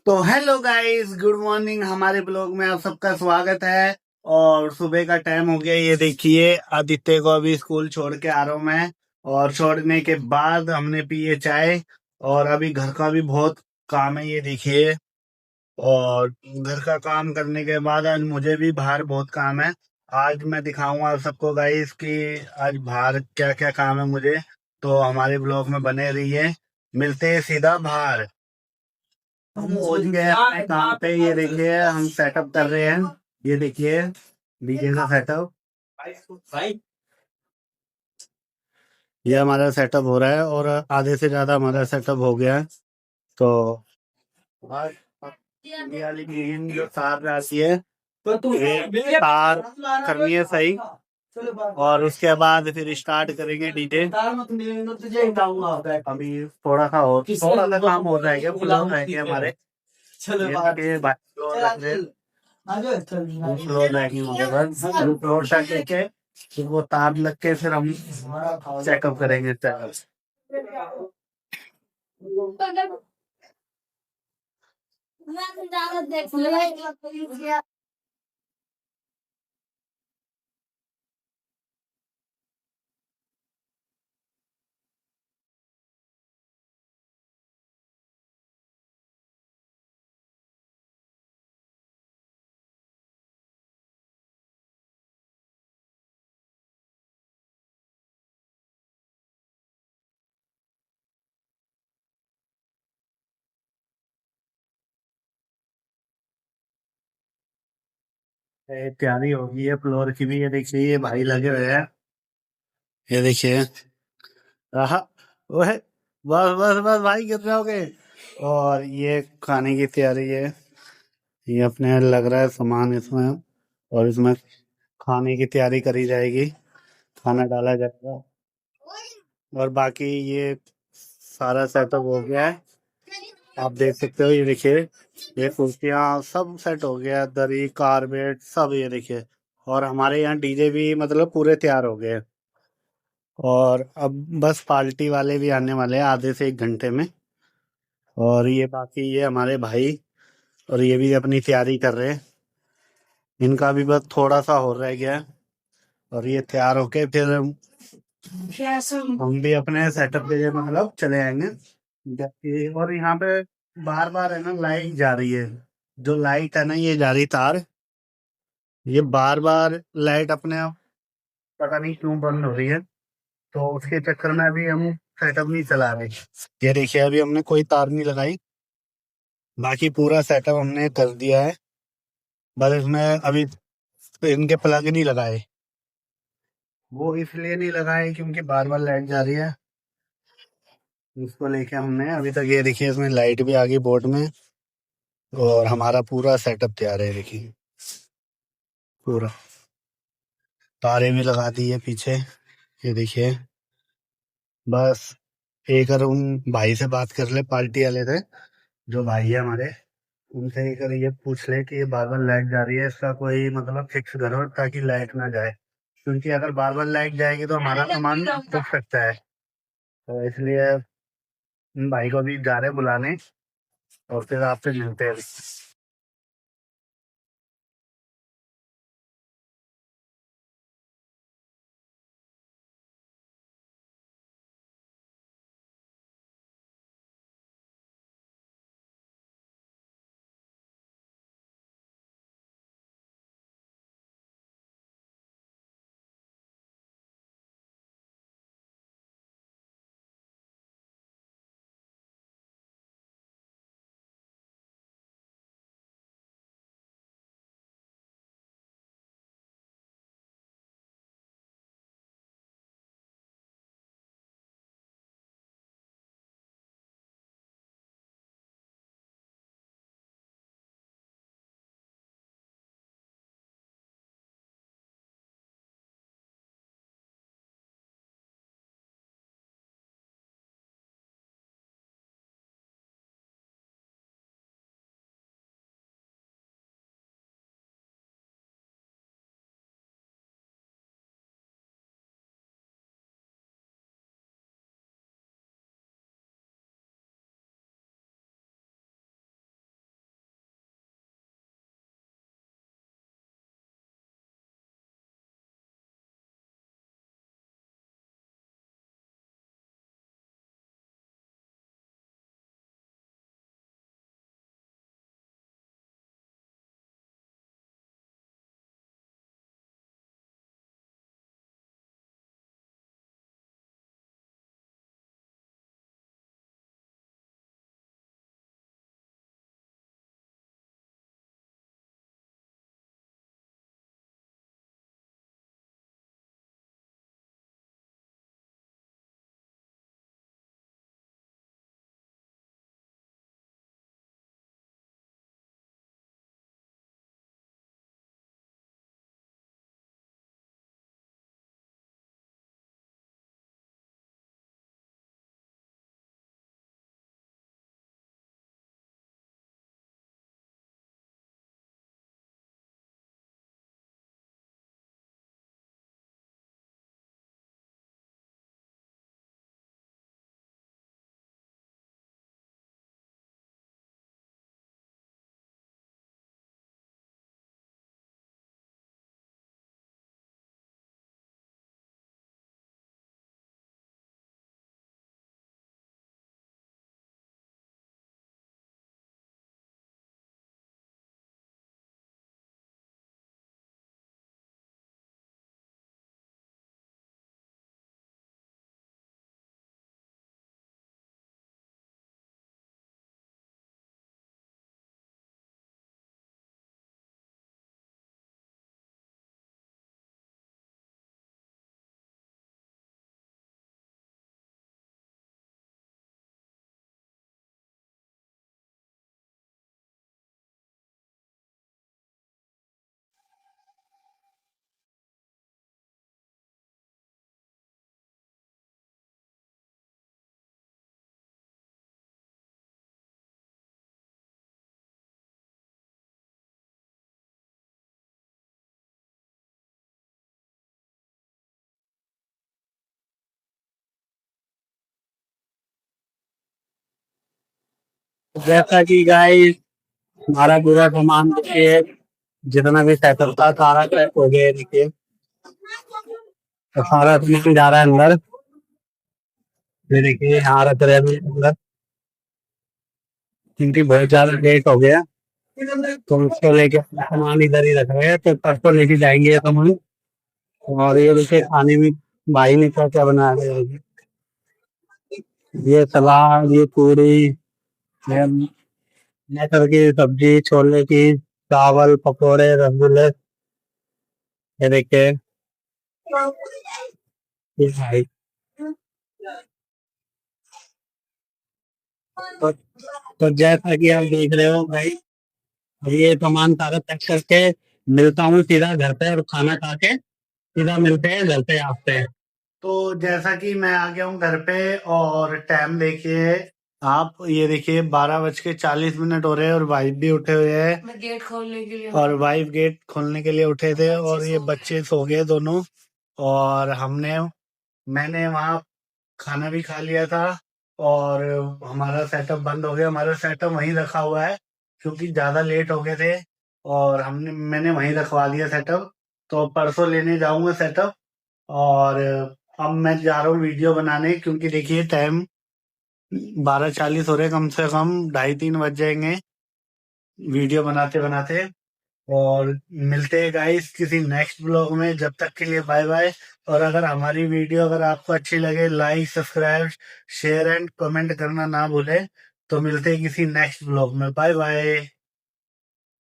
तो hello guys, good morning. हमारे blog में आप सबका स्वागत है। और सुबह का टाइम हो गया, ये देखिए आदित्य को अभी स्कूल छोड़ के आ रहा हूँ मैं। और छोड़ने के बाद हमने पिए चाय। और अभी घर का भी बहुत काम है, ये देखिए। और घर का काम करने के बाद आज मुझे भी बाहर बहुत काम है। आज मैं दिखाऊंगा आप सबको गाइस कि आज बाहर क्या क्या काम है मुझे। तो हमारे ब्लॉग में बने रहिए। मिलते हैं सीधा बाहर। हम पहुंच गए अपने काम पे। ये देखिए हम सेटअप कर रहे हैं। ये देखिए डीजे का सेटअप। ये हमारा सेटअप हो रहा है और आधे से ज्यादा हमारा सेटअप हो गया है। तो आज ये वाली ग्रीन जो तार आती है, ये तार करनी है सही। और उसके बाद फिर स्टार्ट करेंगे डीजे। अभी थोड़ा सा काम हो जाएगा, पुलाव रहेंगे हमारे। ये भाई फ्लोर रख रहे हैं। फ्लोर रहेंगे हमारे पास। फ्लोर तक लेके फिर वो तार लग के फिर हम चेकअप करेंगे चैनल। तैयारी होगी है फ्लोर की भी। ये देखिए ये भाई लगे हुए हैं। ये देखिए आहा, वो है। बस बस बस भाई गिर जाओगे। और ये खाने की तैयारी है। ये अपने लग रहा है सामान इसमें। और इसमें खाने की तैयारी करी जाएगी। खाना डाला जाएगा। और बाकी ये सारा सेटअप हो गया है। आप देख सकते हो, ये देखिए ये कुर्सियाँ सब सेट हो गया, दरी कारपेट सब, ये देखिए। और हमारे यहाँ डीजे भी मतलब पूरे तैयार हो गए। और अब बस पार्टी वाले भी आने वाले हैं आधे से एक घंटे में। और ये बाकी ये हमारे भाई, और ये भी अपनी तैयारी कर रहे हैं। इनका भी बस थोड़ा सा हो रह गया है। और ये तैयार होके फिर हम भी अपने सेटअप के लिए मतलब चले आएंगे। और यहाँ पे बार बार है ना लाइट जा रही है। जो लाइट है ना, ये जा रही तार। ये बार बार लाइट अपने आप पता नहीं क्यों बंद हो रही है। तो उसके चक्कर में अभी हम सेटअप नहीं चला रहे। ये देखिए अभी हमने कोई तार नहीं लगाई। बाकी पूरा सेटअप हमने कर दिया है। बस इसमें अभी इनके प्लग नहीं लगाए। वो इसलिए नहीं लगाए क्योंकि बार बार लाइट जा रही है। इसको लेके हमने अभी तक, ये देखिए इसमें लाइट भी आ गई बोर्ड में। और हमारा पूरा सेटअप तैयार है, देखिए पूरा। तारे भी लगा दी है पीछे, ये देखिए। बस एक बार उन भाई से बात कर ले, पार्टी वाले थे जो भाई है हमारे। उनसे एक बार ये पूछ ले कि ये बार बार लाइट जा रही है, इसका कोई मतलब फिक्स करो ताकि लाइट ना जाए। क्योंकि अगर बार बार लाइट जाएगी तो हमारा सामान फूक सकता है। तो इसलिए उन भाई को भी जा रहे बुलाने। और फिर आपसे मिलते हैं। जैसा कि गाइस हमारा पूरा सामान देखिए, जितना भी सेटअप था सारा पैक हो गया है, देखिए तो सारा सामान जा रहा है अंदर। ये देखिए यहाँ रख रहे हैं अभी अंदर, क्योंकि बहुत ज्यादा लेट हो गया तो उसको लेके सामान इधर ही रख रहे हैं, तो परसों लेके जाएंगे ये सामान। और ये देखिए खाने में भाई ने क्या क्या बनाया है, ये सलाद, ये पूरी, ये मटर की सब्जी, छोले की, चावल, पकौड़े, रसगुल्ले। ये देखिए ये भाई, तो, तो जैसा कि आप देख रहे हो भाई, ये सामान सारा पैक करके मिलता हूँ सीधा घर पे, और खाना खा के सीधा मिलते हैं घर पे आपसे। तो जैसा कि मैं आ गया हूँ घर पे, और टाइम देखिए आप, ये देखिए 12:40 हो रहे हैं, और वाइफ भी उठे हुए हैं। मैं गेट खोलने के लिए, और वाइफ गेट खोलने के लिए उठे थे, और ये बच्चे सो गए दोनों। और मैंने वहाँ खाना भी खा लिया था, और हमारा सेटअप बंद हो गया। हमारा सेटअप वहीं रखा हुआ है, क्योंकि ज़्यादा लेट हो गए थे, और मैंने वहीं रखवा दिया सेटअप। तो परसों लेने जाऊंगा सेटअप। और अब मैं जा रहा हूँ वीडियो बनाने, क्योंकि देखिए टाइम 12:40 हो रहे, कम से कम 2:30-3 बज जाएंगे वीडियो बनाते बनाते। और मिलते हैं गाइस किसी नेक्स्ट ब्लॉग में, जब तक के लिए बाय बाय। और अगर हमारी वीडियो अगर आपको अच्छी लगे, like, subscribe, share and comment करना ना भूले। तो मिलते हैं किसी नेक्स्ट ब्लॉग में, बाय बाय।